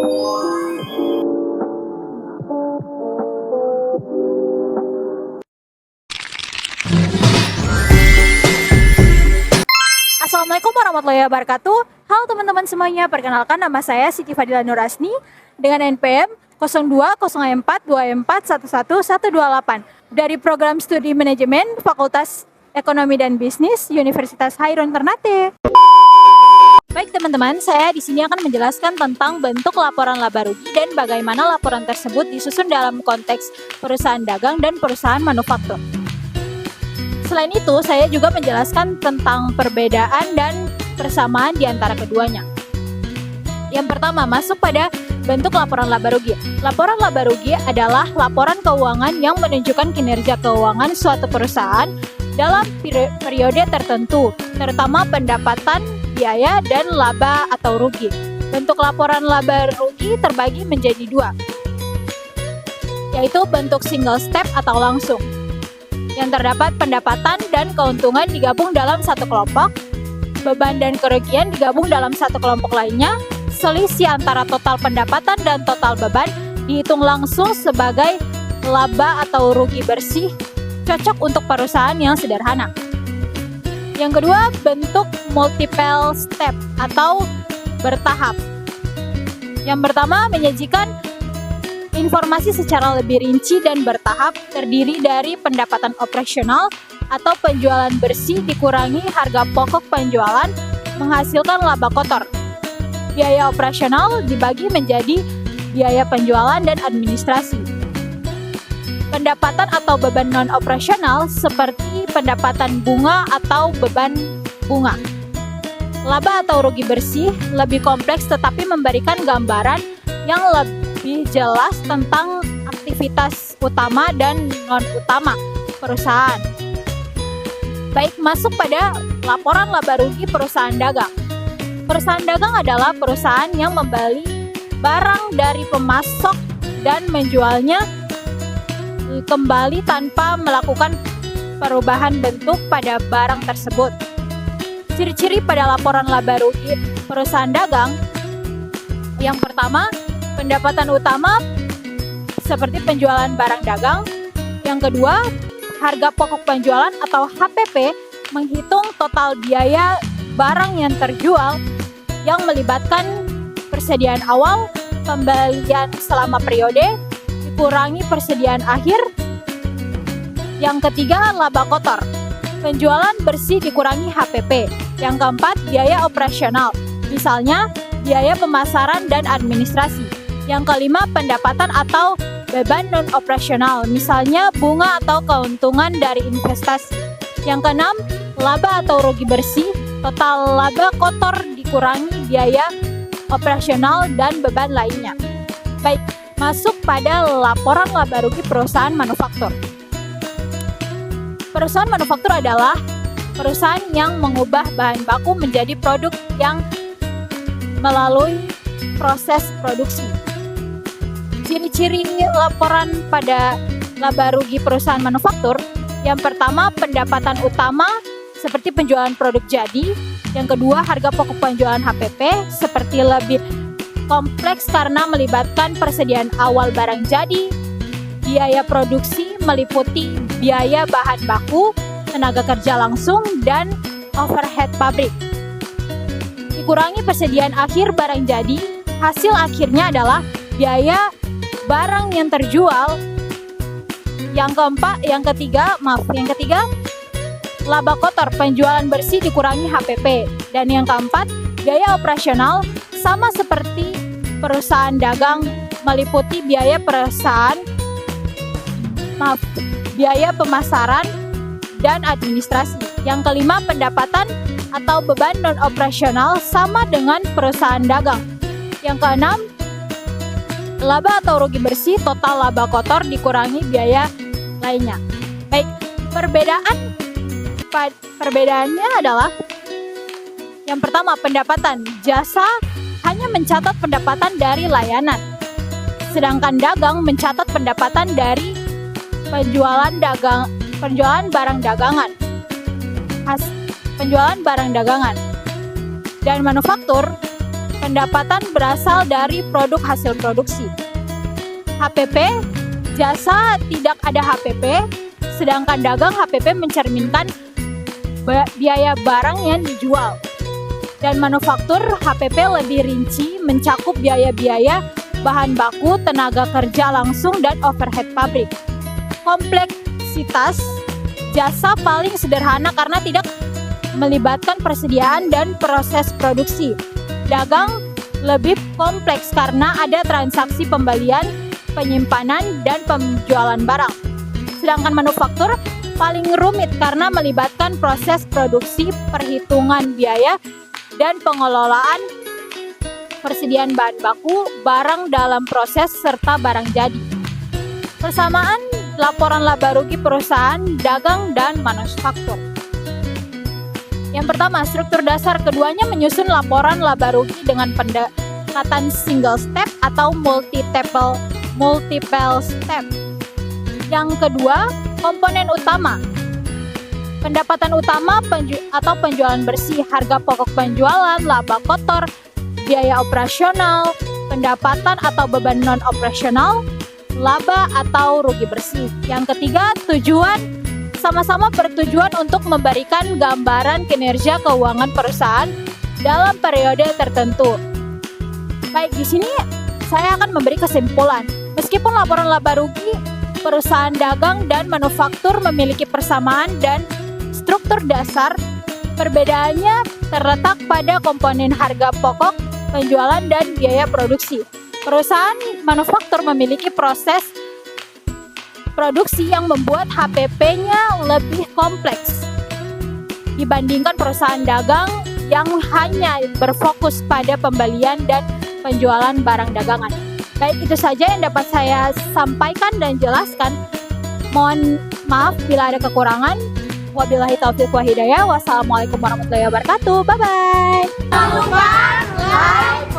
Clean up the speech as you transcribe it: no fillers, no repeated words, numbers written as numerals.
Assalamualaikum warahmatullahi wabarakatuh. Halo teman-teman semuanya, perkenalkan nama saya Siti Fadila Nurasni dengan NPM 020424111128 dari Program Studi Manajemen Fakultas Ekonomi dan Bisnis Universitas Hairun Ternate. Baik teman-teman, saya di sini akan menjelaskan tentang bentuk laporan laba rugi dan bagaimana laporan tersebut disusun dalam konteks perusahaan dagang dan perusahaan manufaktur. Selain itu, saya juga menjelaskan tentang perbedaan dan persamaan di antara keduanya. Yang pertama, masuk pada bentuk laporan laba rugi. Laporan laba rugi adalah laporan keuangan yang menunjukkan kinerja keuangan suatu perusahaan dalam periode tertentu, terutama pendapatan, biaya, dan laba atau rugi. Bentuk laporan laba rugi terbagi menjadi dua, yaitu bentuk single step atau langsung, yang terdapat pendapatan dan keuntungan digabung dalam satu kelompok, beban dan kerugian digabung dalam satu kelompok lainnya, selisih antara total pendapatan dan total beban dihitung langsung sebagai laba atau rugi bersih, cocok untuk perusahaan yang sederhana. Yang kedua, bentuk multiple step atau bertahap. Yang pertama, menyajikan informasi secara lebih rinci dan bertahap, terdiri dari pendapatan operasional atau penjualan bersih dikurangi harga pokok penjualan menghasilkan laba kotor. Biaya operasional dibagi menjadi biaya penjualan dan administrasi. Pendapatan atau beban non-operasional seperti pendapatan bunga atau beban bunga. Laba atau rugi bersih lebih kompleks tetapi memberikan gambaran yang lebih jelas tentang aktivitas utama dan non-utama perusahaan. Baik, masuk pada laporan laba rugi perusahaan dagang. Perusahaan dagang adalah perusahaan yang membeli barang dari pemasok dan menjualnya kembali tanpa melakukan perubahan bentuk pada barang tersebut. Ciri-ciri pada laporan laba rugi perusahaan dagang: yang pertama, pendapatan utama seperti penjualan barang dagang. Yang kedua, harga pokok penjualan atau HPP menghitung total biaya barang yang terjual yang melibatkan persediaan awal, pembelian selama periode, dikurangi persediaan akhir. Yang ketiga, laba kotor. Penjualan bersih dikurangi HPP. Yang keempat, biaya operasional. Misalnya, biaya pemasaran dan administrasi. Yang kelima, pendapatan atau beban non-operasional, misalnya bunga atau keuntungan dari investasi. Yang keenam, laba atau rugi bersih, total laba kotor dikurangi biaya operasional dan beban lainnya. Baik, masuk pada laporan laba rugi perusahaan manufaktur. Perusahaan manufaktur adalah perusahaan yang mengubah bahan baku menjadi produk yang melalui proses produksi. Ciri-ciri laporan pada laba rugi perusahaan manufaktur: yang pertama, pendapatan utama seperti penjualan produk jadi. Yang kedua, harga pokok penjualan HPP seperti lebih kompleks karena melibatkan persediaan awal barang jadi. Biaya produksi meliputi biaya bahan baku, tenaga kerja langsung, dan overhead pabrik. Dikurangi persediaan akhir barang jadi, hasil akhirnya adalah biaya barang yang terjual. Yang ketiga, laba kotor, penjualan bersih dikurangi HPP. Dan yang keempat, biaya operasional sama seperti perusahaan dagang, meliputi biaya biaya pemasaran dan administrasi. Yang kelima, pendapatan atau beban non-operasional sama dengan perusahaan dagang. Yang keenam, laba atau rugi bersih, total laba kotor dikurangi biaya lainnya. Baik, perbedaannya adalah yang pertama, pendapatan. Jasa hanya mencatat pendapatan dari layanan, sedangkan dagang mencatat pendapatan dari penjualan barang dagangan. penjualan barang dagangan. Dan manufaktur, Pendapatan berasal dari produk hasil produksi. HPP, jasa tidak ada HPP, sedangkan dagang HPP mencerminkan biaya barang yang dijual. Dan manufaktur HPP lebih rinci, mencakup biaya-biaya bahan baku, tenaga kerja langsung, dan overhead pabrik. Kompleksitas, jasa paling sederhana karena tidak melibatkan persediaan dan proses produksi. Dagang lebih kompleks karena ada transaksi pembelian, penyimpanan, dan penjualan barang. Sedangkan manufaktur paling rumit karena melibatkan proses produksi, perhitungan biaya, dan pengelolaan persediaan bahan baku, barang dalam proses, serta barang jadi. Persamaan laporan laba rugi perusahaan, dagang, dan manufaktur. Yang pertama, struktur dasar. Keduanya menyusun laporan laba rugi dengan pendekatan single step atau multiple step. Yang kedua, komponen utama. Pendapatan utama atau penjualan bersih, harga pokok penjualan, laba kotor, biaya operasional, pendapatan atau beban non-operasional, laba atau rugi bersih. Yang ketiga, tujuan. Sama-sama bertujuan untuk memberikan gambaran kinerja keuangan perusahaan dalam periode tertentu. Baik, di sini saya akan memberi kesimpulan. Meskipun laporan laba rugi perusahaan dagang dan manufaktur memiliki persamaan dan struktur dasar, perbedaannya terletak pada komponen harga pokok, penjualan, dan biaya produksi. Perusahaan manufaktur memiliki proses produksi yang membuat HPP-nya lebih kompleks dibandingkan perusahaan dagang yang hanya berfokus pada pembelian dan penjualan barang dagangan. Baik, itu saja yang dapat saya sampaikan dan jelaskan. Mohon maaf bila ada kekurangan. Wabillahi taufiq wa hidayah. Wassalamualaikum warahmatullahi wabarakatuh. Bye-bye. Jangan lupa like,